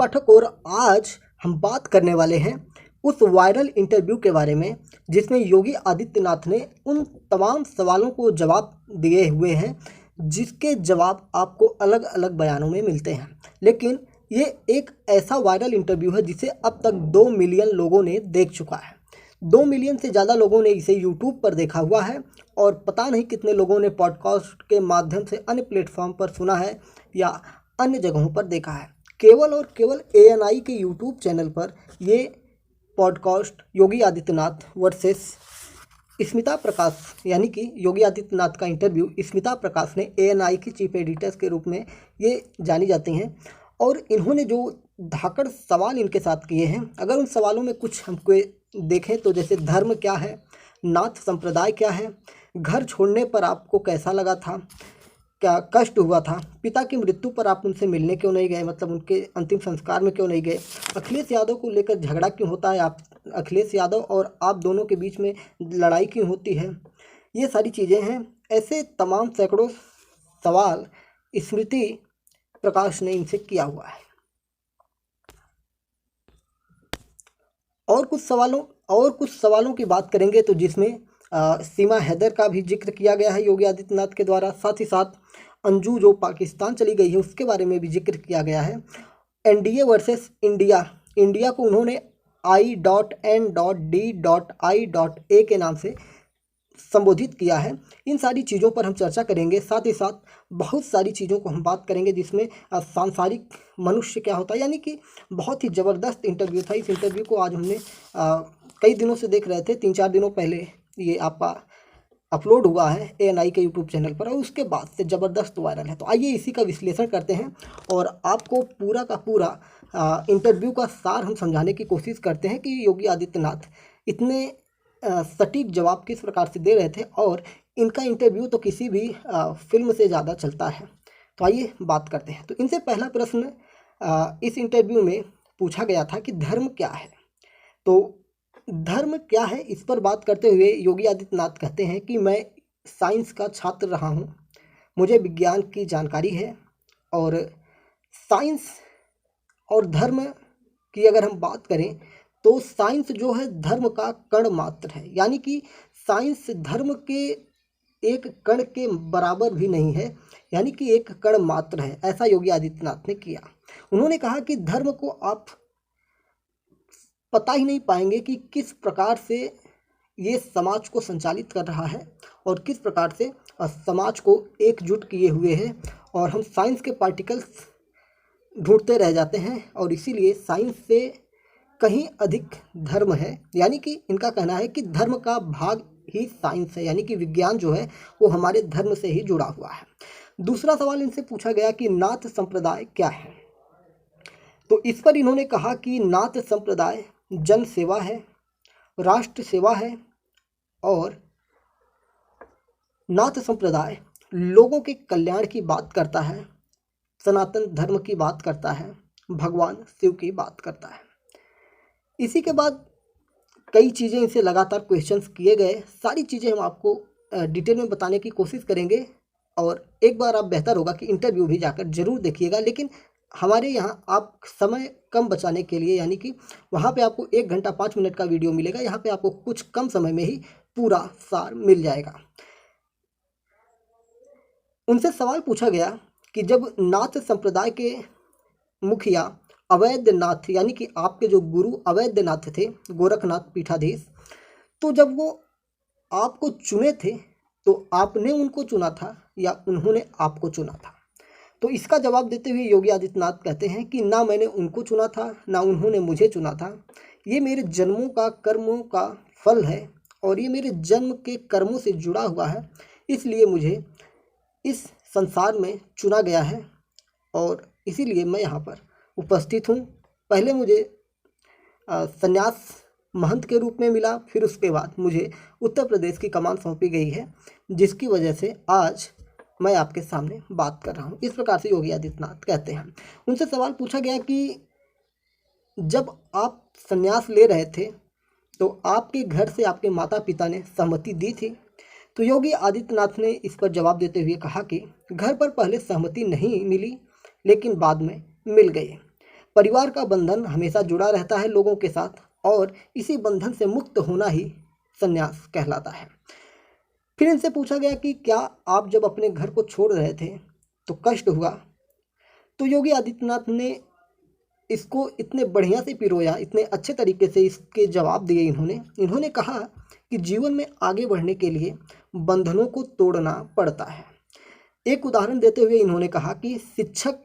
पाठक, और आज हम बात करने वाले हैं उस वायरल इंटरव्यू के बारे में जिसमें योगी आदित्यनाथ ने उन तमाम सवालों को जवाब दिए हुए हैं जिसके जवाब आपको अलग अलग बयानों में मिलते हैं। लेकिन ये एक ऐसा वायरल इंटरव्यू है जिसे अब तक 2 मिलियन लोगों ने देख चुका है। 2 मिलियन से ज़्यादा लोगों ने इसे यूट्यूब पर देखा हुआ है और पता नहीं कितने लोगों ने पॉडकास्ट के माध्यम से अन्य प्लेटफॉर्म पर सुना है या अन्य जगहों पर देखा है। केवल और केवल ANI के यूट्यूब चैनल पर ये पॉडकास्ट योगी आदित्यनाथ वर्सेस स्मिता प्रकाश, यानी कि योगी आदित्यनाथ का इंटरव्यू स्मिता प्रकाश ने ANI की चीफ एडिटर्स के रूप में ये जानी जाती हैं। और इन्होंने जो धाकड़ सवाल इनके साथ किए हैं, अगर उन सवालों में कुछ हमको देखें तो जैसे धर्म क्या है, नाथ संप्रदाय क्या है, घर छोड़ने पर आपको कैसा लगा था, क्या कष्ट हुआ था, पिता की मृत्यु पर आप उनसे मिलने क्यों नहीं गए, मतलब उनके अंतिम संस्कार में क्यों नहीं गए, अखिलेश यादव को लेकर झगड़ा क्यों होता है, आप अखिलेश यादव और आप दोनों के बीच में लड़ाई क्यों होती है, ये सारी चीज़ें हैं। ऐसे तमाम सैकड़ों सवाल स्मृति प्रकाश ने इनसे किया हुआ है। और कुछ सवालों की बात करेंगे तो जिसमें सीमा हैदर का भी जिक्र किया गया है योगी आदित्यनाथ के द्वारा। साथ ही साथ अंजू जो पाकिस्तान चली गई है उसके बारे में भी जिक्र किया गया है। NDA वर्सेस इंडिया को उन्होंने I.N.D.I.A के नाम से संबोधित किया है। इन सारी चीज़ों पर हम चर्चा करेंगे। साथ ही साथ बहुत सारी चीज़ों को हम बात करेंगे जिसमें सांसारिक मनुष्य क्या होता है, यानी कि बहुत ही ज़बरदस्त इंटरव्यू था। इस इंटरव्यू को आज हमने कई दिनों से देख रहे थे, 3-4 दिनों पहले ये आपका अपलोड हुआ है ANI के यूट्यूब चैनल पर और उसके बाद से ज़बरदस्त वायरल है। तो आइए इसी का विश्लेषण करते हैं और आपको पूरा का पूरा इंटरव्यू का सार हम समझाने की कोशिश करते हैं कि योगी आदित्यनाथ इतने सटीक जवाब किस प्रकार से दे रहे थे और इनका इंटरव्यू तो किसी भी फिल्म से ज़्यादा चलता है। तो आइए बात करते हैं। तो इनसे पहला प्रश्न इस इंटरव्यू में पूछा गया था कि धर्म क्या है। तो धर्म क्या है इस पर बात करते हुए योगी आदित्यनाथ कहते हैं कि मैं साइंस का छात्र रहा हूँ, मुझे विज्ञान की जानकारी है और साइंस और धर्म की अगर हम बात करें तो साइंस जो है धर्म का कण मात्र है, यानी कि साइंस धर्म के एक कण के बराबर भी नहीं है, यानी कि एक कण मात्र है। ऐसा योगी आदित्यनाथ ने किया। उन्होंने कहा कि धर्म को आप पता ही नहीं पाएंगे कि किस प्रकार से ये समाज को संचालित कर रहा है और किस प्रकार से समाज को एकजुट किए हुए है, और हम साइंस के पार्टिकल्स ढूंढते रह जाते हैं और इसीलिए साइंस से कहीं अधिक धर्म है। यानी कि इनका कहना है कि धर्म का भाग ही साइंस है, यानी कि विज्ञान जो है वो हमारे धर्म से ही जुड़ा हुआ है। दूसरा सवाल इनसे पूछा गया कि नाथ संप्रदाय क्या है। तो इस पर इन्होंने कहा कि नाथ संप्रदाय जन सेवा है, राष्ट्र सेवा है और नाथ संप्रदाय लोगों के कल्याण की बात करता है, सनातन धर्म की बात करता है, भगवान शिव की बात करता है। इसी के बाद कई चीज़ें इनसे लगातार क्वेश्चंस किए गए। सारी चीज़ें हम आपको डिटेल में बताने की कोशिश करेंगे और एक बार आप बेहतर होगा कि इंटरव्यू भी जाकर ज़रूर देखिएगा। लेकिन हमारे यहाँ आप समय कम बचाने के लिए, यानी कि वहाँ पे आपको 1 घंटा 5 मिनट का वीडियो मिलेगा, यहाँ पे आपको कुछ कम समय में ही पूरा सार मिल जाएगा। उनसे सवाल पूछा गया कि जब नाथ संप्रदाय के मुखिया अवैधनाथ, यानी कि आपके जो गुरु अवैधनाथ थे, गोरखनाथ पीठाधीश, तो जब वो आपको चुने थे तो आपने उनको चुना था या उन्होंने आपको चुना था। तो इसका जवाब देते हुए योगी आदित्यनाथ कहते हैं कि ना मैंने उनको चुना था ना उन्होंने मुझे चुना था, ये मेरे जन्मों का कर्मों का फल है और ये मेरे जन्म के कर्मों से जुड़ा हुआ है, इसलिए मुझे इस संसार में चुना गया है और इसीलिए मैं यहाँ पर उपस्थित हूँ। पहले मुझे संन्यास महंत के रूप में मिला, फिर उसके बाद मुझे उत्तर प्रदेश की कमान सौंपी गई है, जिसकी वजह से आज मैं आपके सामने बात कर रहा हूँ। इस प्रकार से योगी आदित्यनाथ कहते हैं। उनसे सवाल पूछा गया कि जब आप संन्यास ले रहे थे तो आपके घर से आपके माता पिता ने सहमति दी थी। तो योगी आदित्यनाथ ने इस पर जवाब देते हुए कहा कि घर पर पहले सहमति नहीं मिली, लेकिन बाद में मिल गई। परिवार का बंधन हमेशा जुड़ा रहता है लोगों के साथ और इसी बंधन से मुक्त होना ही संन्यास कहलाता है। फिर इनसे पूछा गया कि क्या आप जब अपने घर को छोड़ रहे थे तो कष्ट हुआ? तो योगी आदित्यनाथ ने इसको इतने बढ़िया से पिरोया, इतने अच्छे तरीके से इसके जवाब दिए इन्होंने कहा कि जीवन में आगे बढ़ने के लिए बंधनों को तोड़ना पड़ता है। एक उदाहरण देते हुए इन्होंने कहा कि शिक्षक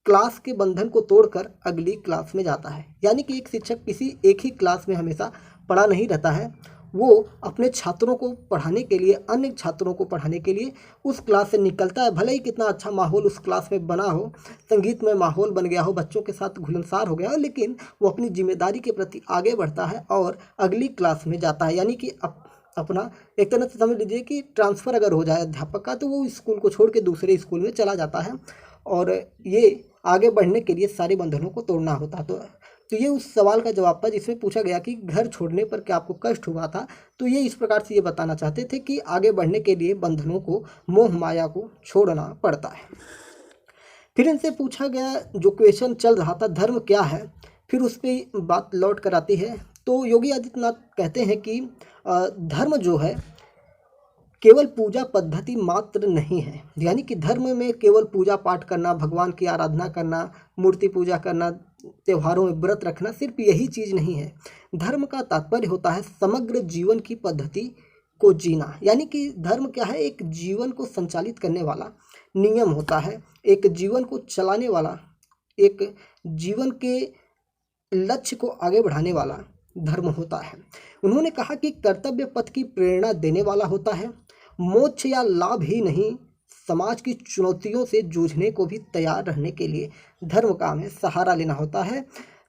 क्लास के बंधन को तोड़कर अगली क्लास में जाता है, यानी कि एक शिक्षक किसी एक ही क्लास में हमेशा पढ़ा नहीं रहता है, वो अपने छात्रों को पढ़ाने के लिए, अन्य छात्रों को पढ़ाने के लिए उस क्लास से निकलता है। भले ही कितना अच्छा माहौल उस क्लास में बना हो, संगीत में माहौल बन गया हो, बच्चों के साथ घुलनसार हो गया हो, लेकिन वो अपनी जिम्मेदारी के प्रति आगे बढ़ता है और अगली क्लास में जाता है। यानी कि अपना एक तरह से समझ लीजिए कि ट्रांसफ़र अगर हो जाए अध्यापक का, तो वो स्कूल को छोड़ के दूसरे स्कूल में चला जाता है और ये आगे बढ़ने के लिए सारे बंधनों को तोड़ना होता। तो ये उस सवाल का जवाब था जिसमें पूछा गया कि घर छोड़ने पर क्या आपको कष्ट हुआ था। तो ये इस प्रकार से ये बताना चाहते थे कि आगे बढ़ने के लिए बंधनों को, मोह माया को छोड़ना पड़ता है। फिर इनसे पूछा गया, जो क्वेश्चन चल रहा था धर्म क्या है, फिर उस पर बात लौट कर आती है। तो योगी आदित्यनाथ कहते हैं कि धर्म जो है केवल पूजा पद्धति मात्र नहीं है, यानी कि धर्म में केवल पूजा पाठ करना, भगवान की आराधना करना, मूर्ति पूजा करना, त्योहारों में व्रत रखना, सिर्फ यही चीज़ नहीं है। धर्म का तात्पर्य होता है समग्र जीवन की पद्धति को जीना। यानी कि धर्म क्या है? एक जीवन को संचालित करने वाला नियम होता है, एक जीवन को चलाने वाला, एक जीवन के लक्ष्य को आगे बढ़ाने वाला धर्म होता है। उन्होंने कहा कि कर्तव्य पथ की प्रेरणा देने वाला होता है। मोक्ष या लाभ ही नहीं, समाज की चुनौतियों से जूझने को भी तैयार रहने के लिए धर्म का हमें सहारा लेना होता है।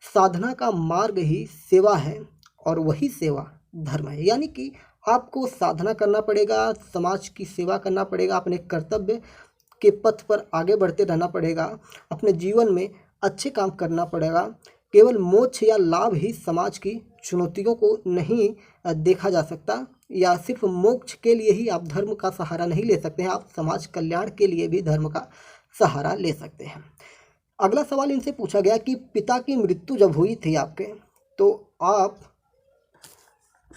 साधना का मार्ग ही सेवा है और वही सेवा धर्म है। यानी कि आपको साधना करना पड़ेगा, समाज की सेवा करना पड़ेगा, अपने कर्तव्य के पथ पर आगे बढ़ते रहना पड़ेगा, अपने जीवन में अच्छे काम करना पड़ेगा। केवल मोक्ष या लाभ ही समाज की चुनौतियों को नहीं देखा जा सकता, या सिर्फ मोक्ष के लिए ही आप धर्म का सहारा नहीं ले सकते हैं, आप समाज कल्याण के लिए भी धर्म का सहारा ले सकते हैं। अगला सवाल इनसे पूछा गया कि पिता की मृत्यु जब हुई थी आपके, तो आप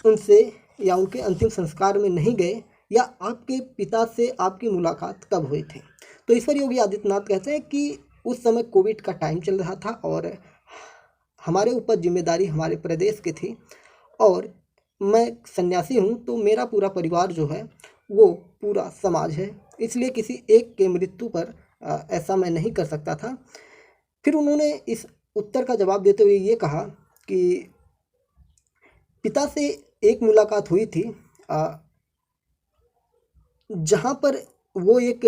उनसे या उनके अंतिम संस्कार में नहीं गए, या आपके पिता से आपकी मुलाकात कब हुई थी? तो इस पर योगी आदित्यनाथ कहते हैं कि उस समय कोविड का टाइम चल रहा था और हमारे ऊपर जिम्मेदारी हमारे प्रदेश की थी, और मैं सन्यासी हूँ, तो मेरा पूरा परिवार जो है वो पूरा समाज है, इसलिए किसी एक के मृत्यु पर ऐसा मैं नहीं कर सकता था। फिर उन्होंने इस उत्तर का जवाब देते हुए ये कहा कि पिता से एक मुलाकात हुई थी जहाँ पर वो एक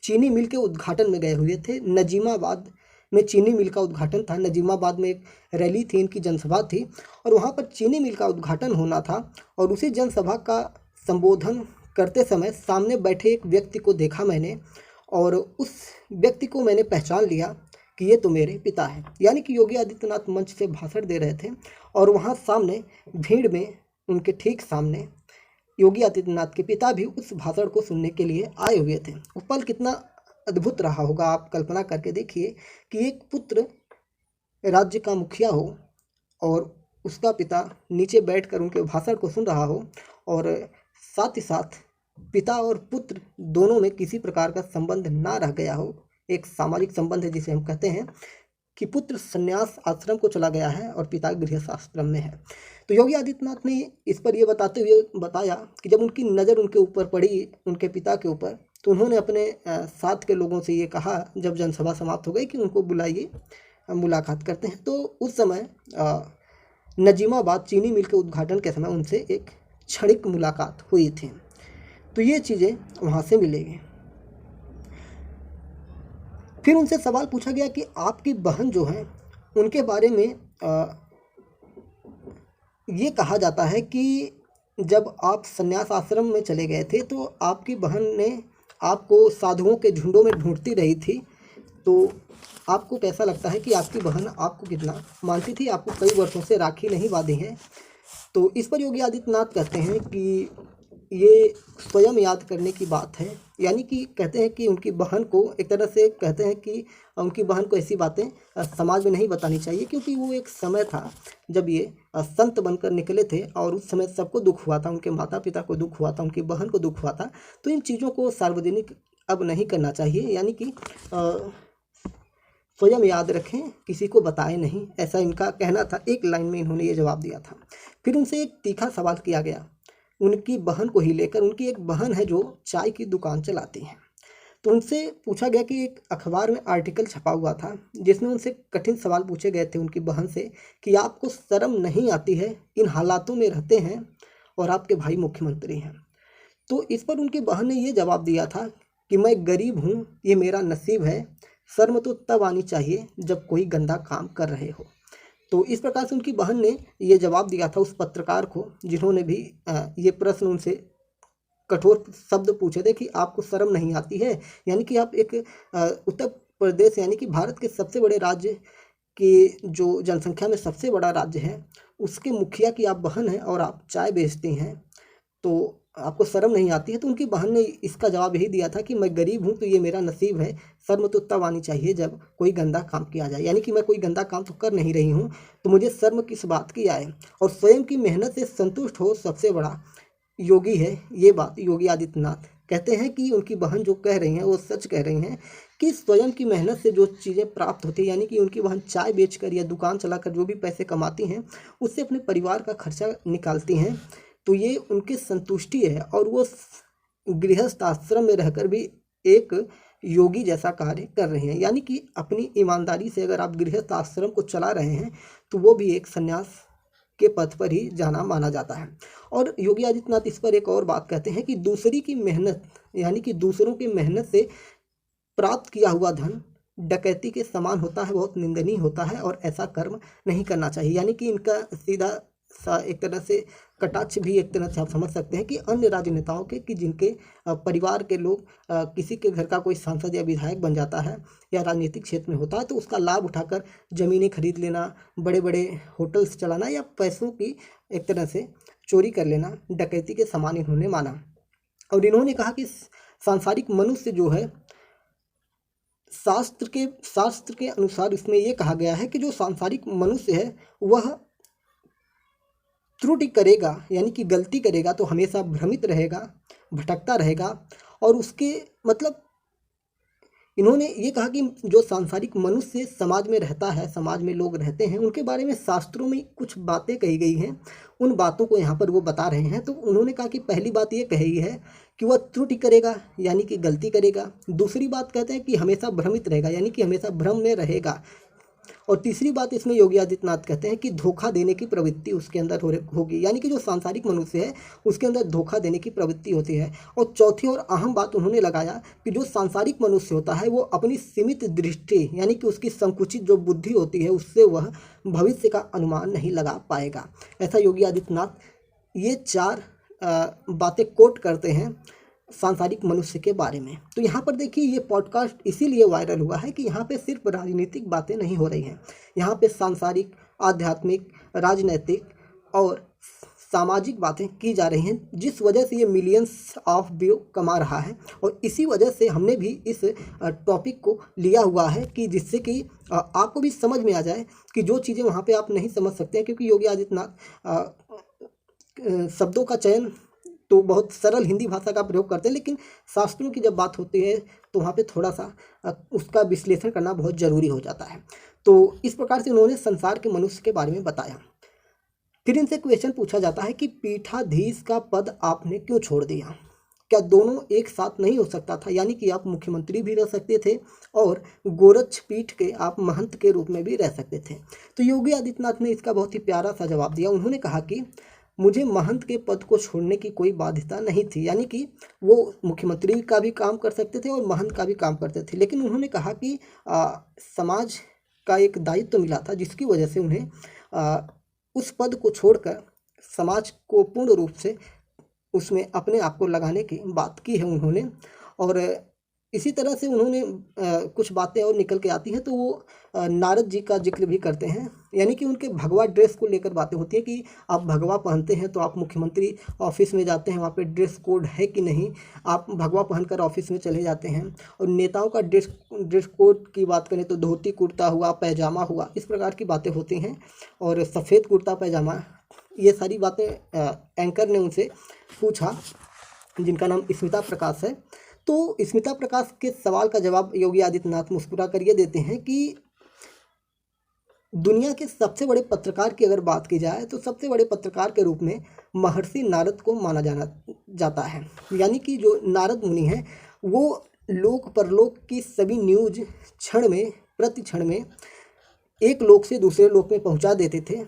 चीनी मिल के उद्घाटन में गए हुए थे। नजीमाबाद में चीनी मिल का उद्घाटन था। नजीमाबाद में एक रैली थी, इनकी जनसभा थी, और वहाँ पर चीनी मिल का उद्घाटन होना था। और उसी जनसभा का संबोधन करते समय सामने बैठे एक व्यक्ति को देखा मैंने, और उस व्यक्ति को मैंने पहचान लिया कि ये तो मेरे पिता हैं। यानी कि योगी आदित्यनाथ मंच से भाषण दे रहे थे और वहाँ सामने भीड़ में उनके ठीक सामने योगी आदित्यनाथ के पिता भी उस भाषण को सुनने के लिए आए हुए थे। वो पल कितना अद्भुत रहा होगा, आप कल्पना करके देखिए कि एक पुत्र राज्य का मुखिया हो और उसका पिता नीचे बैठकर उनके भाषण को सुन रहा हो, और साथ ही साथ पिता और पुत्र दोनों में किसी प्रकार का संबंध ना रह गया हो। एक सामाजिक संबंध है जिसे हम कहते हैं कि पुत्र संन्यास आश्रम को चला गया है और पिता गृहस्थ आश्रम में है। तो योगी आदित्यनाथ ने इस पर यह बताते हुए बताया कि जब उनकी नज़र उनके ऊपर पड़ी, उनके पिता के ऊपर, तो उन्होंने अपने साथ के लोगों से ये कहा जब जनसभा समाप्त हो गई कि उनको बुलाइए, मुलाकात करते हैं। तो उस समय नजीमाबाद चीनी मिल के उद्घाटन के समय उनसे एक क्षणिक मुलाकात हुई थी। तो ये चीज़ें वहाँ से मिलेंगी। फिर उनसे सवाल पूछा गया कि आपकी बहन जो है उनके बारे में ये कहा जाता है कि जब आप संन्यास आश्रम में चले गए थे तो आपकी बहन ने आपको साधुओं के झुंडों में ढूंढती रही थी। तो आपको कैसा लगता है कि आपकी बहन आपको कितना मानती थी? आपको कई वर्षों से राखी नहीं बांधी है। तो इस पर योगी आदित्यनाथ कहते हैं कि ये स्वयं याद करने की बात है। यानी कि कहते हैं कि उनकी बहन को एक तरह से कहते हैं कि उनकी बहन को ऐसी बातें समाज में नहीं बतानी चाहिए, क्योंकि वो एक समय था जब ये संत बनकर निकले थे और उस समय सबको दुख हुआ था, उनके माता पिता को दुख हुआ था, उनकी बहन को दुख हुआ था। तो इन चीज़ों को सार्वजनिक अब नहीं करना चाहिए, यानी कि स्वयं याद रखें, किसी को बताएं नहीं, ऐसा इनका कहना था। एक लाइन में इन्होंने ये जवाब दिया था। फिर उनसे एक तीखा सवाल किया गया उनकी बहन को ही लेकर। उनकी एक बहन है जो चाय की दुकान चलाती हैं। तो उनसे पूछा गया कि एक अखबार में आर्टिकल छपा हुआ था जिसमें उनसे कठिन सवाल पूछे गए थे उनकी बहन से कि आपको शर्म नहीं आती है, इन हालातों में रहते हैं और आपके भाई मुख्यमंत्री हैं। तो इस पर उनकी बहन ने ये जवाब दिया था कि मैं गरीब हूँ, ये मेरा नसीब है, शर्म तो तब आनी चाहिए जब कोई गंदा काम कर रहे हो। तो इस प्रकार से उनकी बहन ने ये जवाब दिया था उस पत्रकार को, जिन्होंने भी ये प्रश्न उनसे कठोर शब्द पूछे थे कि आपको शर्म नहीं आती है। यानी कि आप एक उत्तर प्रदेश यानी कि भारत के सबसे बड़े राज्य के जो जनसंख्या में सबसे बड़ा राज्य है, उसके मुखिया की आप बहन हैं और आप चाय बेचती हैं, तो आपको शर्म नहीं आती है। तो उनकी बहन ने इसका जवाब यही दिया था कि मैं गरीब हूँ तो ये मेरा नसीब है, शर्म तो तब आनी चाहिए जब कोई गंदा काम किया जाए। यानी कि मैं कोई गंदा काम तो कर नहीं रही हूँ, तो मुझे शर्म किस बात की आए। और स्वयं की मेहनत से संतुष्ट हो सबसे बड़ा योगी है। ये बात योगी आदित्यनाथ कहते हैं कि उनकी बहन जो कह रही हैं वो सच कह रही हैं कि स्वयं की मेहनत से जो चीज़ें प्राप्त होती हैं, यानी कि उनकी बहन चाय बेचकर या दुकान चलाकर जो भी पैसे कमाती हैं उससे अपने परिवार का खर्चा निकालती हैं, तो ये उनकी संतुष्टि है। और वो गृहस्थ आश्रम में रहकर भी एक योगी जैसा कार्य कर रहे हैं। यानी कि अपनी ईमानदारी से अगर आप गृहस्थ आश्रम को चला रहे हैं तो वो भी एक संन्यास के पथ पर ही जाना माना जाता है। और योगी आदित्यनाथ इस पर एक और बात कहते हैं कि दूसरी की मेहनत यानी कि दूसरों की मेहनत से प्राप्त किया हुआ धन डकैती के समान होता है, बहुत निंदनीय होता है और ऐसा कर्म नहीं करना चाहिए। यानी कि इनका सीधा सा एक तरह से कटाक्ष भी एक तरह से आप समझ सकते हैं कि अन्य राजनेताओं के कि जिनके परिवार के लोग किसी के घर का कोई सांसद या विधायक बन जाता है या राजनीतिक क्षेत्र में होता है तो उसका लाभ उठाकर ज़मीनें खरीद लेना, बड़े बड़े होटल्स चलाना या पैसों की एक तरह से चोरी कर लेना डकैती के समान इन्होंने माना। और इन्होंने कहा कि सांसारिक मनुष्य जो है, शास्त्र के अनुसार इसमें यह कहा गया है कि जो सांसारिक मनुष्य है वह त्रुटि करेगा यानी कि गलती करेगा तो हमेशा भ्रमित रहेगा, भटकता रहेगा। और उसके मतलब इन्होंने ये कहा कि जो सांसारिक मनुष्य समाज में रहता है, समाज में लोग रहते हैं, उनके बारे में शास्त्रों में कुछ बातें कही गई हैं, उन बातों को यहाँ पर वो बता रहे हैं। तो उन्होंने कहा कि पहली बात ये कही है कि वह त्रुटि करेगा यानी कि गलती करेगा। दूसरी बात कहते हैं कि हमेशा भ्रमित रहेगा यानी कि हमेशा भ्रम में रहेगा। और तीसरी बात इसमें योगी आदित्यनाथ कहते हैं कि धोखा देने की प्रवृत्ति उसके अंदर होगी, यानी कि जो सांसारिक मनुष्य है उसके अंदर धोखा देने की प्रवृत्ति होती है। और चौथी और अहम बात उन्होंने लगाया कि जो सांसारिक मनुष्य होता है वो अपनी सीमित दृष्टि यानी कि उसकी संकुचित जो बुद्धि होती है उससे वह भविष्य का अनुमान नहीं लगा पाएगा। ऐसा योगी आदित्यनाथ ये चार बातें कोट करते हैं सांसारिक मनुष्य के बारे में। तो यहाँ पर देखिए ये पॉडकास्ट इसीलिए वायरल हुआ है कि यहाँ पे सिर्फ राजनीतिक बातें नहीं हो रही हैं, यहाँ पे सांसारिक, आध्यात्मिक, राजनैतिक और सामाजिक बातें की जा रही हैं, जिस वजह से ये मिलियंस ऑफ व्यू कमा रहा है। और इसी वजह से हमने भी इस टॉपिक को लिया हुआ है कि जिससे कि आपको भी समझ में आ जाए कि जो चीज़ें वहाँ पे आप नहीं समझ सकते हैं, क्योंकि योगी आदित्यनाथ शब्दों का चयन तो बहुत सरल हिंदी भाषा का प्रयोग करते हैं, लेकिन शास्त्रों की जब बात होती है तो वहाँ पे थोड़ा सा उसका विश्लेषण करना बहुत ज़रूरी हो जाता है। तो इस प्रकार से उन्होंने संसार के मनुष्य के बारे में बताया। फिर इनसे क्वेश्चन पूछा जाता है कि पीठाधीश का पद आपने क्यों छोड़ दिया, क्या दोनों एक साथ नहीं हो सकता था? यानी कि आप मुख्यमंत्री भी रह सकते थे और गोरक्ष पीठ के आप महंत के रूप में भी रह सकते थे। तो योगी आदित्यनाथ ने इसका बहुत ही प्यारा सा जवाब दिया। उन्होंने कहा कि मुझे महंत के पद को छोड़ने की कोई बाध्यता नहीं थी, यानी कि वो मुख्यमंत्री का भी काम कर सकते थे और महंत का भी काम करते थे। लेकिन उन्होंने कहा कि समाज का एक दायित्व मिला था जिसकी वजह से उन्हें उस पद को छोड़कर समाज को पूर्ण रूप से उसमें अपने आप को लगाने की बात की है उन्होंने। और इसी तरह से उन्होंने कुछ बातें और निकल के आती हैं, तो वो नारद जी का जिक्र भी करते हैं यानी कि उनके भगवा ड्रेस को लेकर बातें होती हैं कि आप भगवा पहनते हैं तो आप मुख्यमंत्री ऑफिस में जाते हैं, वहाँ पे ड्रेस कोड है कि नहीं, आप भगवा पहनकर ऑफिस में चले जाते हैं। और नेताओं का ड्रेस कोड की बात करें तो धोती कुर्ता हुआ, पैजामा हुआ, इस प्रकार की बातें होती हैं। और सफ़ेद कुर्ता पैजामा, ये सारी बातें एंकर ने उनसे पूछा, जिनका नाम स्मिता प्रकाश है। तो स्मिता प्रकाश के सवाल का जवाब योगी आदित्यनाथ मुस्कुरा कर ये देते हैं कि दुनिया के सबसे बड़े पत्रकार की अगर बात की जाए तो सबसे बड़े पत्रकार के रूप में महर्षि नारद को माना जाता है। यानी कि जो नारद मुनि हैं वो लोक परलोक की सभी न्यूज क्षण में, प्रति क्षण में एक लोक से दूसरे लोक में पहुंचा देते थे।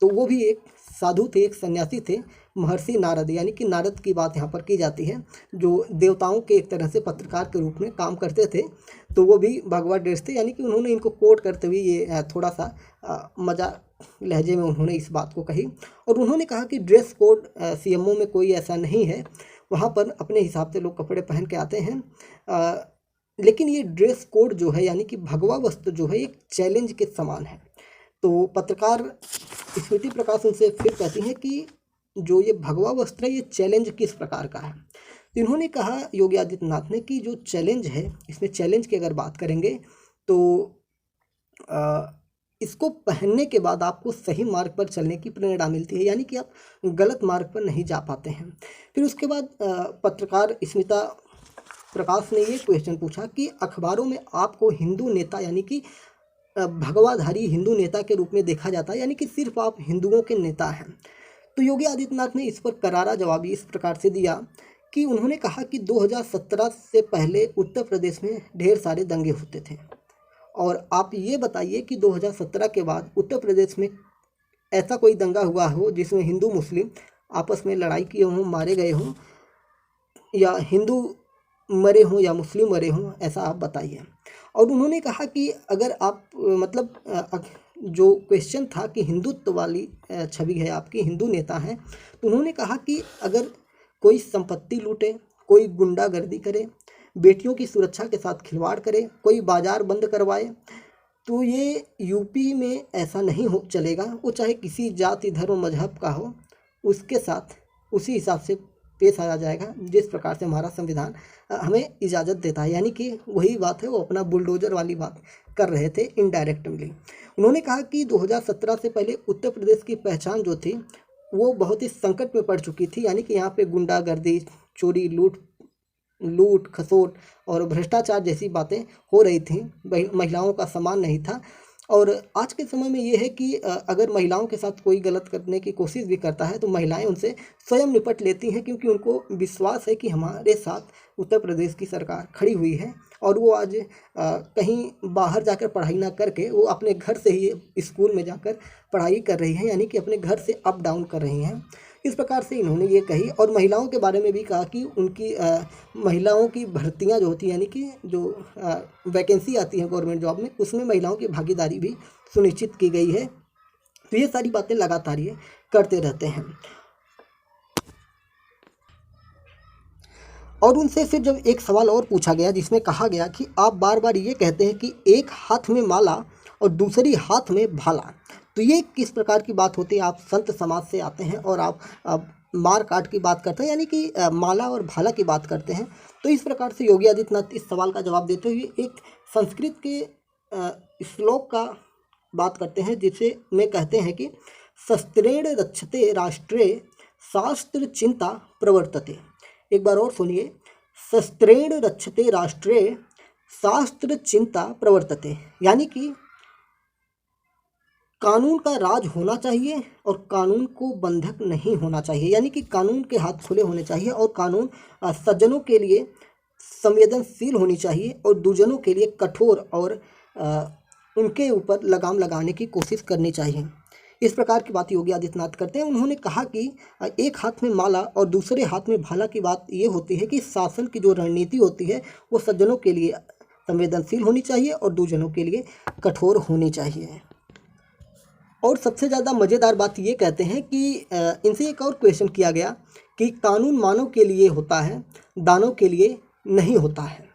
तो वो भी एक साधु थे, एक सन्यासी थे, महर्षि नारद। यानी कि नारद की बात यहाँ पर की जाती है, जो देवताओं के एक तरह से पत्रकार के रूप में काम करते थे। तो वो भी भगवा ड्रेस थे, यानी कि उन्होंने इनको कोट करते हुए ये थोड़ा सा मजाक लहजे में उन्होंने इस बात को कही। और उन्होंने कहा कि ड्रेस कोड सीएमओ में कोई ऐसा नहीं है, वहाँ पर अपने हिसाब से लोग कपड़े पहन के आते हैं। लेकिन ये ड्रेस कोड जो है, यानी कि भगवा वस्त्र जो है, एक चैलेंज के समान है। तो पत्रकार स्मृति प्रकाश उनसे फिर कहती हैं कि जो ये भगवा वस्त्र है ये चैलेंज किस प्रकार का है। तो इन्होंने कहा योगी आदित्यनाथ ने कि जो चैलेंज है, इसमें चैलेंज की अगर बात करेंगे तो इसको पहनने के बाद आपको सही मार्ग पर चलने की प्रेरणा मिलती है, यानी कि आप गलत मार्ग पर नहीं जा पाते हैं। फिर उसके बाद पत्रकार स्मिता प्रकाश ने ये क्वेश्चन पूछा कि अखबारों में आपको हिंदू नेता, यानी कि भगवाधारी हिंदू नेता के रूप में देखा जाता है, यानी कि सिर्फ आप हिंदुओं के नेता हैं। तो योगी आदित्यनाथ ने इस पर करारा जवाब इस प्रकार से दिया कि उन्होंने कहा कि 2017 से पहले उत्तर प्रदेश में ढेर सारे दंगे होते थे, और आप ये बताइए कि 2017 के बाद उत्तर प्रदेश में ऐसा कोई दंगा हुआ हो जिसमें हिंदू मुस्लिम आपस में लड़ाई किए हों, मारे गए हों, या हिंदू मरे हों या मुस्लिम मरे हों, ऐसा आप बताइए। और उन्होंने कहा कि अगर आप मतलब जो क्वेश्चन था कि हिंदुत्व वाली छवि है आपकी, हिंदू नेता हैं, तो उन्होंने कहा कि अगर कोई संपत्ति लूटे, कोई गुंडागर्दी करे, बेटियों की सुरक्षा के साथ खिलवाड़ करे, कोई बाजार बंद करवाए, तो ये यूपी में ऐसा नहीं हो चलेगा। वो चाहे किसी जाति धर्म मजहब का हो, उसके साथ उसी हिसाब से पेश आया जाएगा जिस प्रकार से हमारा संविधान हमें इजाज़त देता है। यानी कि वही बात है, वो अपना बुलडोजर वाली बात कर रहे थे इनडायरेक्टली। उन्होंने कहा कि 2017 से पहले उत्तर प्रदेश की पहचान जो थी वो बहुत ही संकट में पड़ चुकी थी। यानी कि यहाँ पे गुंडागर्दी, चोरी, लूट खसोट और भ्रष्टाचार जैसी बातें हो रही थी, महिलाओं का सम्मान नहीं था। और आज के समय में ये है कि अगर महिलाओं के साथ कोई गलत करने की कोशिश भी करता है तो महिलाएं उनसे स्वयं निपट लेती हैं, क्योंकि उनको विश्वास है कि हमारे साथ उत्तर प्रदेश की सरकार खड़ी हुई है। और वो आज कहीं बाहर जाकर पढ़ाई ना करके वो अपने घर से ही स्कूल में जाकर पढ़ाई कर रही हैं, यानी कि अपने घर से अप डाउन कर रही हैं। इस प्रकार से इन्होंने ये कही। और महिलाओं के बारे में भी कहा कि उनकी महिलाओं की भर्तियां जो होती हैं, यानी कि जो वैकेंसी आती है गवर्नमेंट जॉब में, उसमें महिलाओं की भागीदारी भी सुनिश्चित की गई है। तो ये सारी बातें लगातार ये करते रहते हैं। और उनसे फिर जब एक सवाल और पूछा गया जिसमें कहा गया कि आप बार बार ये कहते हैं कि एक हाथ में माला और दूसरी हाथ में भाला, तो ये किस प्रकार की बात होती है? आप संत समाज से आते हैं और आप मार काट की बात करते हैं, यानी कि माला और भाला की बात करते हैं। तो इस प्रकार से योगी आदित्यनाथ इस सवाल का जवाब देते हुए एक संस्कृत के श्लोक का बात करते हैं, जिसे में कहते हैं कि शस्त्रेण रक्षते राष्ट्रे शास्त्र चिंता प्रवर्तते। एक बार और सुनिए, शस्त्रेण रक्षते राष्ट्रे शास्त्र चिंता प्रवर्तते, यानी कि कानून का राज होना चाहिए और कानून को बंधक नहीं होना चाहिए। यानी कि कानून के हाथ खुले होने चाहिए और कानून सज्जनों के लिए संवेदनशील होनी चाहिए और दुर्जनों के लिए कठोर और उनके ऊपर लगाम लगाने की कोशिश करनी चाहिए। इस प्रकार की बात योगी आदित्यनाथ करते हैं। उन्होंने कहा कि एक हाथ में माला और दूसरे हाथ में भाला की बात ये होती है कि शासन की जो रणनीति होती है वो सज्जनों के लिए संवेदनशील होनी चाहिए और दुर्जनों के लिए कठोर होनी चाहिए। और सबसे ज़्यादा मज़ेदार बात ये कहते हैं कि इनसे एक और क्वेश्चन किया गया कि कानून मानव के लिए होता है, दानव के लिए नहीं होता है।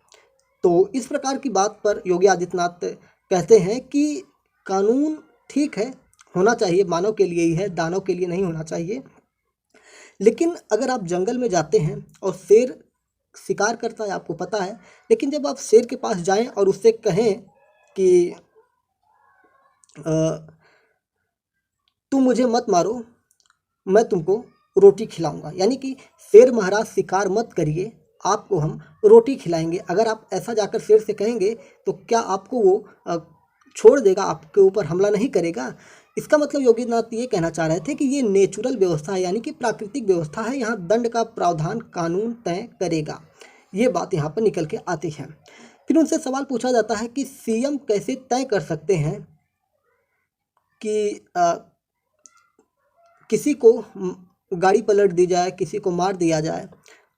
तो इस प्रकार की बात पर योगी आदित्यनाथ कहते हैं कि कानून ठीक है, होना चाहिए मानव के लिए ही है, दानव के लिए नहीं होना चाहिए। लेकिन अगर आप जंगल में जाते हैं और शेर शिकार करता है, आपको पता है, लेकिन जब आप शेर के पास जाएं और उससे कहें कि अ, तुम मुझे मत मारो, मैं तुमको रोटी खिलाऊंगा, यानी कि शेर महाराज शिकार मत करिए, आपको हम रोटी खिलाएंगे। अगर आप ऐसा जाकर शेर से कहेंगे तो क्या आपको वो छोड़ देगा, आपके ऊपर हमला नहीं करेगा? इसका मतलब योगीनाथ ये कहना चाह रहे थे कि ये नेचुरल व्यवस्था है, यानी कि प्राकृतिक व्यवस्था है, यहाँ दंड का प्रावधान कानून तय करेगा। ये बात यहाँ पर निकल के आती है। फिर उनसे सवाल पूछा जाता है कि सीएम कैसे तय कर सकते हैं कि किसी को गाड़ी पलट दी जाए, किसी को मार दिया जाए,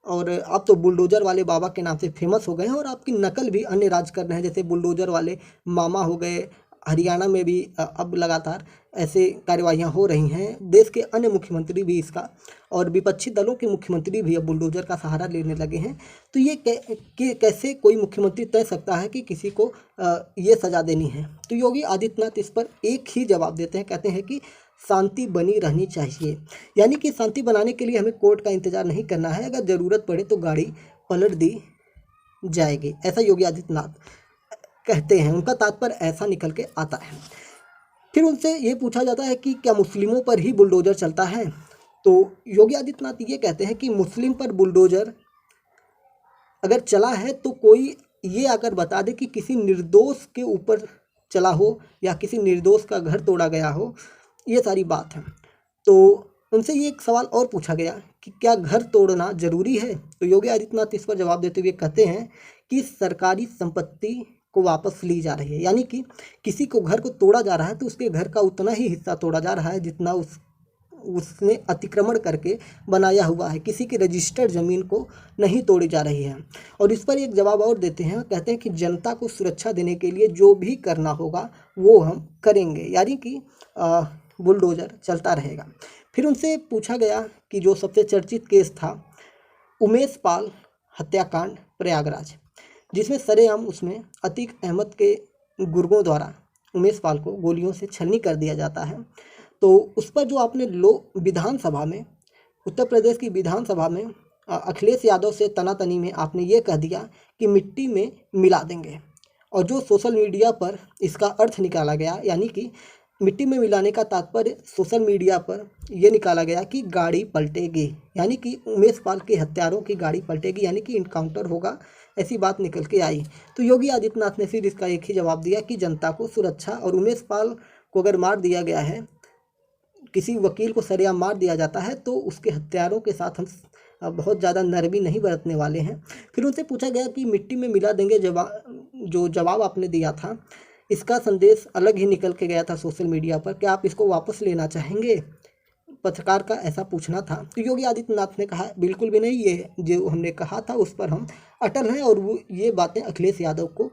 और आप तो बुलडोज़र वाले बाबा के नाम से फेमस हो गए हैं और आपकी नकल भी अन्य राज्य कर रहे हैं, जैसे बुलडोज़र वाले मामा हो गए। हरियाणा में भी अब लगातार ऐसे कार्यवाहियाँ हो रही हैं। देश के अन्य मुख्यमंत्री भी इसका, और विपक्षी दलों के मुख्यमंत्री भी अब बुलडोज़र का सहारा लेने लगे हैं। तो ये कैसे कोई मुख्यमंत्री तय सकता है कि किसी को ये सज़ा देनी है? तो योगी आदित्यनाथ इस पर एक ही जवाब देते हैं, कहते हैं कि शांति बनी रहनी चाहिए, यानी कि शांति बनाने के लिए हमें कोर्ट का इंतज़ार नहीं करना है, अगर ज़रूरत पड़े तो गाड़ी पलट दी जाएगी, ऐसा योगी आदित्यनाथ कहते हैं। उनका तात्पर्य ऐसा निकल के आता है। फिर उनसे ये पूछा जाता है कि क्या मुस्लिमों पर ही बुलडोज़र चलता है? तो योगी आदित्यनाथ ये कहते हैं कि मुस्लिम पर बुलडोज़र अगर चला है तो कोई ये आकर बता दे कि किसी निर्दोष के ऊपर चला हो या किसी निर्दोष का घर तोड़ा गया हो, ये सारी बात है। तो उनसे ये एक सवाल और पूछा गया कि क्या घर तोड़ना ज़रूरी है? तो योगी आदित्यनाथ इस पर जवाब देते हुए कहते हैं कि सरकारी संपत्ति को वापस ली जा रही है, यानी कि किसी को घर को तोड़ा जा रहा है तो उसके घर का उतना ही हिस्सा तोड़ा जा रहा है जितना उसने अतिक्रमण करके बनाया हुआ है, किसी की रजिस्टर्ड ज़मीन को नहीं तोड़ी जा रही है। और इस पर एक जवाब और देते हैं, कहते हैं कि जनता को सुरक्षा देने के लिए जो भी करना होगा वो हम करेंगे, यानी कि बुलडोज़र चलता रहेगा। फिर उनसे पूछा गया कि जो सबसे चर्चित केस था उमेश पाल हत्याकांड प्रयागराज, जिसमें सरेआम उसमें अतीक अहमद के गुर्गों द्वारा उमेश पाल को गोलियों से छलनी कर दिया जाता है। तो उस पर जो आपने विधानसभा में, उत्तर प्रदेश की विधानसभा में अखिलेश यादव से तनातनी में आपने ये कह दिया कि मिट्टी में मिला देंगे, और जो सोशल मीडिया पर इसका अर्थ निकाला गया, यानी कि मिट्टी में मिलाने का तात्पर्य सोशल मीडिया पर यह निकाला गया कि गाड़ी पलटेगी, यानी कि उमेश पाल के हत्यारों की गाड़ी पलटेगी, यानी कि इनकाउंटर होगा, ऐसी बात निकल के आई। तो योगी आदित्यनाथ ने फिर इसका एक ही जवाब दिया कि जनता को सुरक्षा, और उमेश पाल को अगर मार दिया गया है, किसी वकील को सरेआम मार दिया जाता है, तो उसके हत्यारों के साथ हम बहुत ज़्यादा नरमी नहीं बरतने वाले हैं। फिर उनसे पूछा गया कि मिट्टी में मिला देंगे, जो जवाब आपने दिया था इसका संदेश अलग ही निकल के गया था सोशल मीडिया पर, क्या आप इसको वापस लेना चाहेंगे? पत्रकार का ऐसा पूछना था। तो योगी आदित्यनाथ ने कहा बिल्कुल भी नहीं, ये जो हमने कहा था उस पर हम अटल हैं, और वो ये बातें अखिलेश यादव को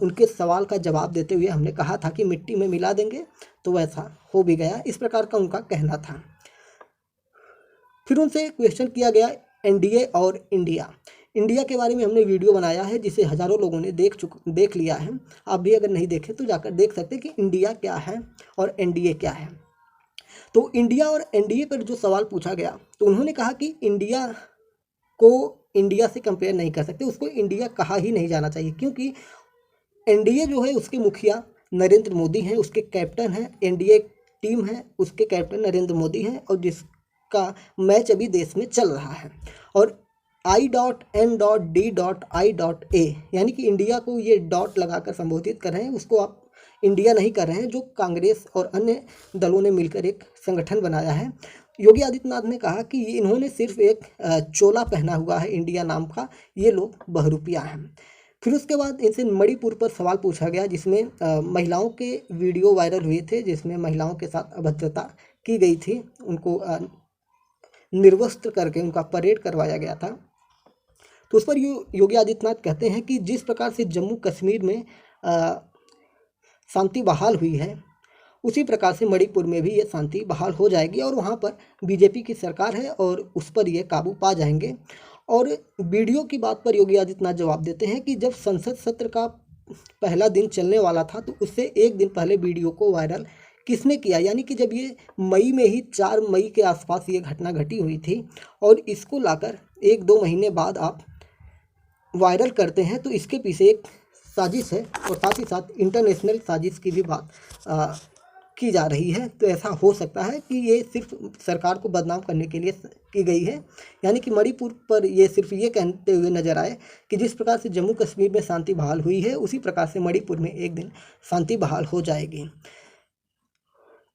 उनके सवाल का जवाब देते हुए हमने कहा था कि मिट्टी में मिला देंगे, तो वैसा हो भी गया, इस प्रकार का उनका कहना था। फिर उनसे क्वेश्चन किया गया एनडीए और इंडिया के बारे में हमने वीडियो बनाया है, जिसे हज़ारों लोगों ने देख लिया है। आप भी अगर नहीं देखे तो जाकर देख सकते हैं कि इंडिया क्या है और एनडीए क्या है। तो इंडिया और एनडीए पर जो सवाल पूछा गया, तो उन्होंने कहा कि इंडिया को इंडिया से कंपेयर नहीं कर सकते, उसको इंडिया कहा ही नहीं जाना चाहिए, क्योंकि एनडीए जो है उसके मुखिया नरेंद्र मोदी हैं, उसके कैप्टन हैं, एनडीए टीम है उसके कैप्टन नरेंद्र मोदी हैं, और जिसका मैच अभी देश में चल रहा है। और I.N.D.I.A, यानी कि इंडिया को ये डॉट लगाकर संबोधित कर रहे हैं, उसको आप इंडिया नहीं कर रहे हैं, जो कांग्रेस और अन्य दलों ने मिलकर एक संगठन बनाया है। योगी आदित्यनाथ ने कहा कि इन्होंने सिर्फ एक चोला पहना हुआ है इंडिया नाम का, ये लोग बहरूपिया हैं। फिर उसके बाद इनसे मणिपुर पर सवाल पूछा गया, जिसमें महिलाओं के वीडियो वायरल हुए थे, जिसमें महिलाओं के साथ अभद्रता की गई थी, उनको निर्वस्त्र करके उनका परेड करवाया गया था। तो उस पर योगी आदित्यनाथ कहते हैं कि जिस प्रकार से जम्मू कश्मीर में शांति बहाल हुई है, उसी प्रकार से मणिपुर में भी ये शांति बहाल हो जाएगी, और वहाँ पर बीजेपी की सरकार है और उस पर ये काबू पा जाएंगे। और वीडियो की बात पर योगी आदित्यनाथ जवाब देते हैं कि जब संसद सत्र का पहला दिन चलने वाला था, तो उससे एक दिन पहले वीडियो को वायरल किसने किया, यानी कि जब ये मई में ही 4 मई के आसपास ये घटना घटी हुई थी और इसको लाकर 1-2 महीने बाद आप वायरल करते हैं, तो इसके पीछे एक साजिश है और साथ ही साथ इंटरनेशनल साजिश की भी बात की जा रही है। तो ऐसा हो सकता है कि ये सिर्फ सरकार को बदनाम करने के लिए की गई है, यानी कि मणिपुर पर ये सिर्फ ये कहते हुए नजर आए कि जिस प्रकार से जम्मू कश्मीर में शांति बहाल हुई है, उसी प्रकार से मणिपुर में एक दिन शांति बहाल हो जाएगी।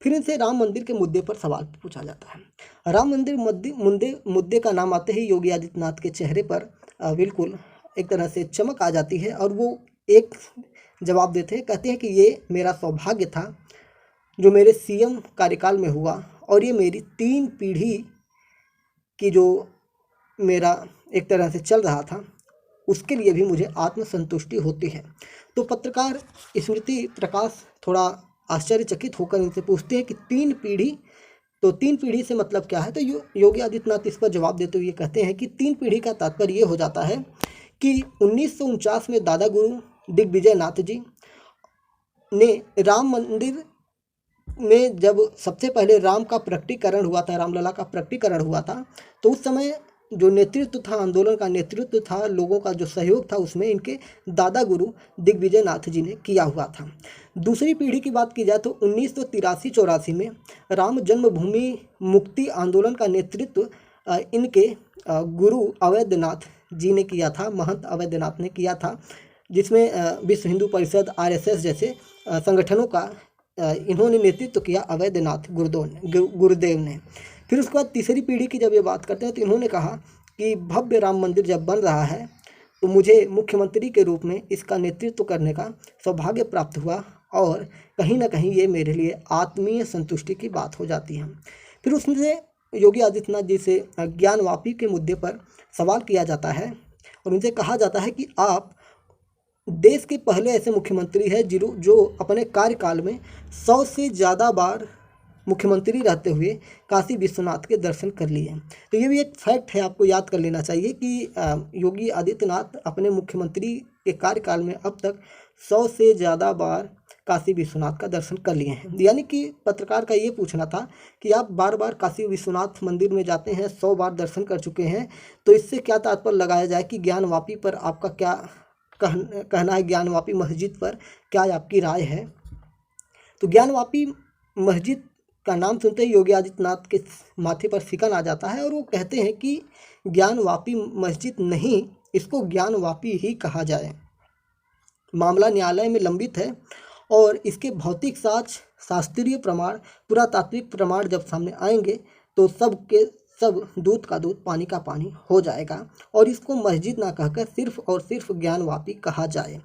फिर इनसे राम मंदिर के मुद्दे पर सवाल पूछा जाता है। राम मंदिर मुद्दे का नाम आते ही योगी आदित्यनाथ के चेहरे पर बिल्कुल एक तरह से चमक आ जाती है और वो एक जवाब देते हैं, कहते हैं कि ये मेरा सौभाग्य था जो मेरे सीएम कार्यकाल में हुआ और ये मेरी 3 पीढ़ी की जो मेरा एक तरह से चल रहा था, उसके लिए भी मुझे आत्मसंतुष्टि होती है। तो पत्रकार स्मृति प्रकाश थोड़ा आश्चर्यचकित होकर इनसे पूछते हैं कि 3 पीढ़ी, तो 3 पीढ़ी से मतलब क्या है। तो योगी आदित्यनाथ इस पर जवाब देते हुए कहते हैं कि 3 पीढ़ी का तात्पर्य ये हो जाता है कि 1949 में दादा गुरु दिग्विजय नाथ जी ने राम मंदिर में जब सबसे पहले राम का प्रकटीकरण हुआ था, रामलला का प्रकटीकरण हुआ था, तो उस समय जो नेतृत्व था, आंदोलन का नेतृत्व था, लोगों का जो सहयोग था, उसमें इनके दादा गुरु दिग्विजय नाथ जी ने किया हुआ था। दूसरी पीढ़ी की बात की जाए तो 1983-84 में राम जन्मभूमि मुक्ति आंदोलन का नेतृत्व इनके गुरु अवैधनाथ जी ने किया था, महंत अवैधनाथ ने किया था, जिसमें विश्व हिंदू परिषद, आरएसएस जैसे संगठनों का इन्होंने नेतृत्व किया अवैधनाथ गुरुदेव ने। फिर उसके बाद तीसरी पीढ़ी की जब ये बात करते हैं तो इन्होंने कहा कि भव्य राम मंदिर जब बन रहा है तो मुझे मुख्यमंत्री के रूप में इसका नेतृत्व करने का सौभाग्य प्राप्त हुआ और कहीं ना कहीं ये मेरे लिए आत्मीय संतुष्टि की बात हो जाती है। फिर उसमें से योगी आदित्यनाथ जी से ज्ञानवापी के मुद्दे पर सवाल किया जाता है और उनसे कहा जाता है कि आप देश के पहले ऐसे मुख्यमंत्री हैं जो अपने कार्यकाल में 100 से ज़्यादा बार मुख्यमंत्री रहते हुए काशी विश्वनाथ के दर्शन कर लिए। तो ये भी एक फैक्ट है, आपको याद कर लेना चाहिए कि योगी आदित्यनाथ अपने मुख्यमंत्री के कार्यकाल में अब तक 100 से ज़्यादा बार काशी विश्वनाथ का दर्शन कर लिए हैं। यानी कि पत्रकार का ये पूछना था कि आप बार बार काशी विश्वनाथ मंदिर में जाते हैं, 100 बार दर्शन कर चुके हैं, तो इससे क्या तात्पर्य लगाया जाए कि ज्ञानवापी पर आपका क्या कहना है, ज्ञानवापी मस्जिद पर क्या आपकी राय है। तो ज्ञानवापी मस्जिद का नाम सुनते ही योगी आदित्यनाथ के माथे पर सिकन आ जाता है और वो कहते हैं कि ज्ञानवापी मस्जिद नहीं, इसको ज्ञानवापी ही कहा जाए। मामला न्यायालय में लंबित है और इसके भौतिक साक्ष्य, शास्त्रीय प्रमाण, पुरातात्विक प्रमाण जब सामने आएंगे तो सब दूध का दूध, पानी का पानी हो जाएगा और इसको मस्जिद ना कहकर सिर्फ और सिर्फ ज्ञानवापी कहा जाए।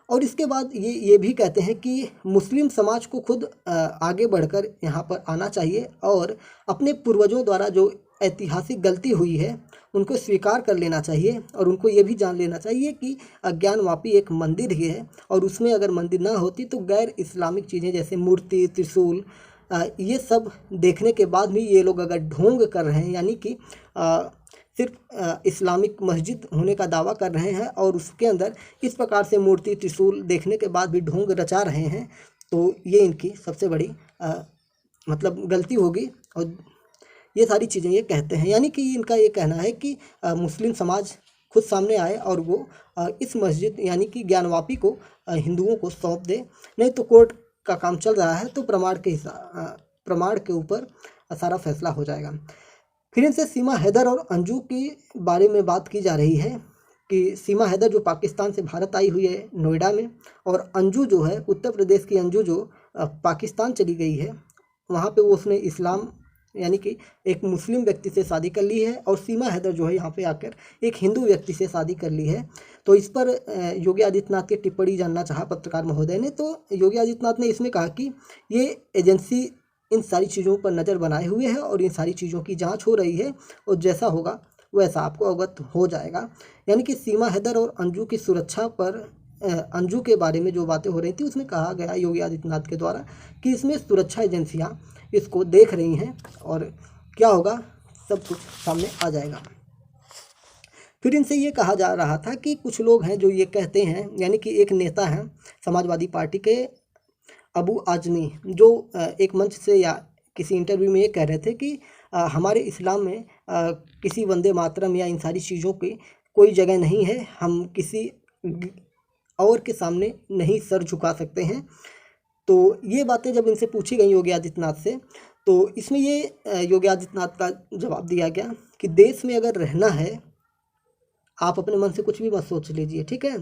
और इसके बाद ये भी कहते हैं कि मुस्लिम समाज को खुद आगे बढ़कर यहाँ पर आना चाहिए और अपने पूर्वजों द्वारा जो ऐतिहासिक गलती हुई है उनको स्वीकार कर लेना चाहिए और उनको ये भी जान लेना चाहिए कि ज्ञानवापी एक मंदिर ही है और उसमें अगर मंदिर ना होती तो गैर इस्लामिक चीज़ें जैसे मूर्ति, त्रिशूल, ये सब देखने के बाद भी ये लोग अगर ढोंग कर रहे हैं, यानी कि सिर्फ इस्लामिक मस्जिद होने का दावा कर रहे हैं और उसके अंदर इस प्रकार से मूर्ति, त्रिशूल देखने के बाद भी ढोंग रचा रहे हैं, तो ये इनकी सबसे बड़ी मतलब गलती होगी। और ये सारी चीज़ें ये कहते हैं, यानी कि इनका ये कहना है कि मुस्लिम समाज खुद सामने आए और वो इस मस्जिद यानी कि ज्ञानवापी को हिंदुओं को सौंप दे, नहीं तो कोर्ट का काम चल रहा है तो प्रमाण के ऊपर सारा फैसला हो जाएगा। फिर इनसे सीमा हैदर और अंजू के बारे में बात की जा रही है कि सीमा हैदर जो पाकिस्तान से भारत आई हुई है नोएडा में, और अंजू जो है उत्तर प्रदेश की अंजू जो पाकिस्तान चली गई है, वहाँ पे वो उसने इस्लाम यानी कि एक मुस्लिम व्यक्ति से शादी कर ली है और सीमा हैदर जो है यहाँ पे आकर एक हिंदू व्यक्ति से शादी कर ली है। तो इस पर योगी आदित्यनाथ की टिप्पणी जानना चाहा पत्रकार महोदय ने, तो योगी आदित्यनाथ ने इसमें कहा कि ये एजेंसी इन सारी चीज़ों पर नज़र बनाए हुए है और इन सारी चीज़ों की जांच हो रही है और जैसा होगा वैसा आपको अवगत हो जाएगा। यानी कि सीमा हैदर और अंजू की सुरक्षा पर अंजू के बारे में जो बातें हो रही थी उसमें कहा गया योगी आदित्यनाथ के द्वारा कि इसमें सुरक्षा एजेंसियां इसको देख रही हैं और क्या होगा सब कुछ सामने आ जाएगा। फिर इनसे ये कहा जा रहा था कि कुछ लोग हैं जो ये कहते हैं, यानी कि एक नेता हैं समाजवादी पार्टी के अबू आजमी जो एक मंच से या किसी इंटरव्यू में ये कह रहे थे कि हमारे इस्लाम में किसी वंदे मातरम या इन सारी चीज़ों की कोई जगह नहीं है, हम किसी और के सामने नहीं सर झुका सकते हैं। तो ये बातें जब इनसे पूछी गई योगी आदित्यनाथ से, तो इसमें ये योगी आदित्यनाथ का जवाब दिया गया कि देश में अगर रहना है, आप अपने मन से कुछ भी मत सोच लीजिए, ठीक है।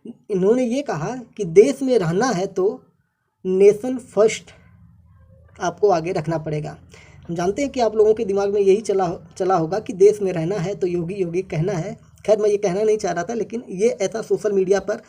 इन्होंने ये कहा कि देश में रहना है तो नेशन फर्स्ट आपको आगे रखना पड़ेगा। हम जानते हैं कि आप लोगों के दिमाग में यही चला होगा कि देश में रहना है तो योगी योगी कहना है। खैर, मैं ये कहना नहीं चाह रहा था, लेकिन ये ऐसा सोशल मीडिया पर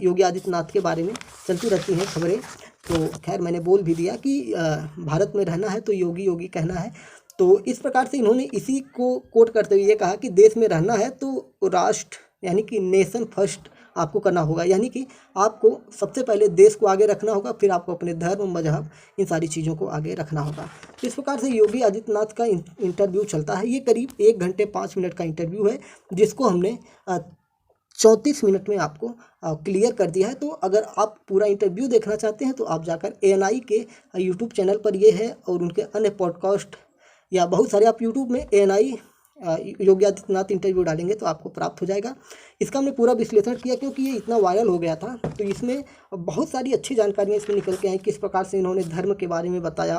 योगी आदित्यनाथ के बारे में चलती रहती हैं खबरें। तो खैर, मैंने बोल भी दिया कि भारत में रहना है तो योगी योगी कहना है। तो इस प्रकार से इन्होंने इसी को कोट करते हुए ये कहा कि देश में रहना है तो राष्ट्र यानी कि नेशन फर्स्ट आपको करना होगा, यानी कि आपको सबसे पहले देश को आगे रखना होगा, फिर आपको अपने धर्म, मजहब, इन सारी चीज़ों को आगे रखना होगा। तो इस प्रकार से योगी आदित्यनाथ का इंटरव्यू चलता है। ये करीब 1 घंटे 5 मिनट का इंटरव्यू है, जिसको हमने 34 मिनट में आपको क्लियर कर दिया है। तो अगर आप पूरा इंटरव्यू देखना चाहते हैं तो आप जाकर ANI के यूट्यूब चैनल पर ये है, और उनके अन्य पॉडकास्ट या बहुत सारे आप यूट्यूब में ANI योगी आदित्यनाथ इंटरव्यू डालेंगे तो आपको प्राप्त हो जाएगा। इसका हमने पूरा विश्लेषण किया क्योंकि ये इतना वायरल हो गया था, तो इसमें बहुत सारी अच्छी जानकारियाँ इसमें निकल के आई। किस प्रकार से इन्होंने धर्म के बारे में बताया,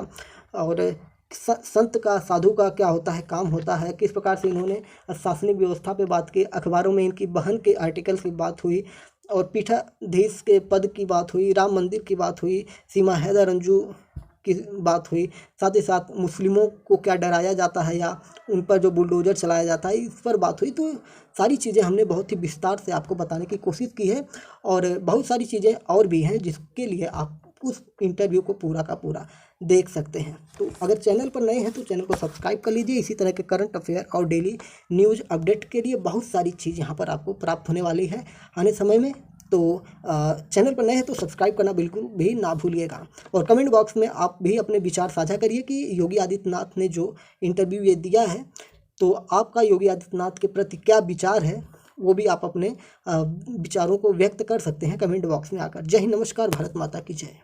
और संत का, साधु का क्या होता है, काम होता है, किस प्रकार से इन्होंने शासनिक व्यवस्था पे बात की, अखबारों में इनकी बहन के आर्टिकल की बात हुई, और पीठाधीश के पद की बात हुई, राम मंदिर की बात हुई, सीमा हैदर अंजू की बात हुई, साथ ही साथ मुस्लिमों को क्या डराया जाता है या उन पर जो बुलडोजर चलाया जाता है, इस पर बात हुई। तो सारी चीज़ें हमने बहुत ही विस्तार से आपको बताने की कोशिश की है, और बहुत सारी चीज़ें और भी हैं जिसके लिए आप उस इंटरव्यू को पूरा का पूरा देख सकते हैं। तो अगर चैनल पर नए हैं तो चैनल को सब्सक्राइब कर लीजिए। इसी तरह के करंट अफेयर और डेली न्यूज़ अपडेट के लिए बहुत सारी चीज़ यहाँ पर आपको प्राप्त होने वाली है आने समय में। तो चैनल पर नए हैं तो सब्सक्राइब करना बिल्कुल भी ना भूलिएगा, और कमेंट बॉक्स में आप भी अपने विचार साझा करिए कि योगी आदित्यनाथ ने जो इंटरव्यू ये दिया है, तो आपका योगी आदित्यनाथ के प्रति क्या विचार है, वो भी आप अपने विचारों को व्यक्त कर सकते हैं कमेंट बॉक्स में आकर। जय हिंद, नमस्कार, भारत माता की जय।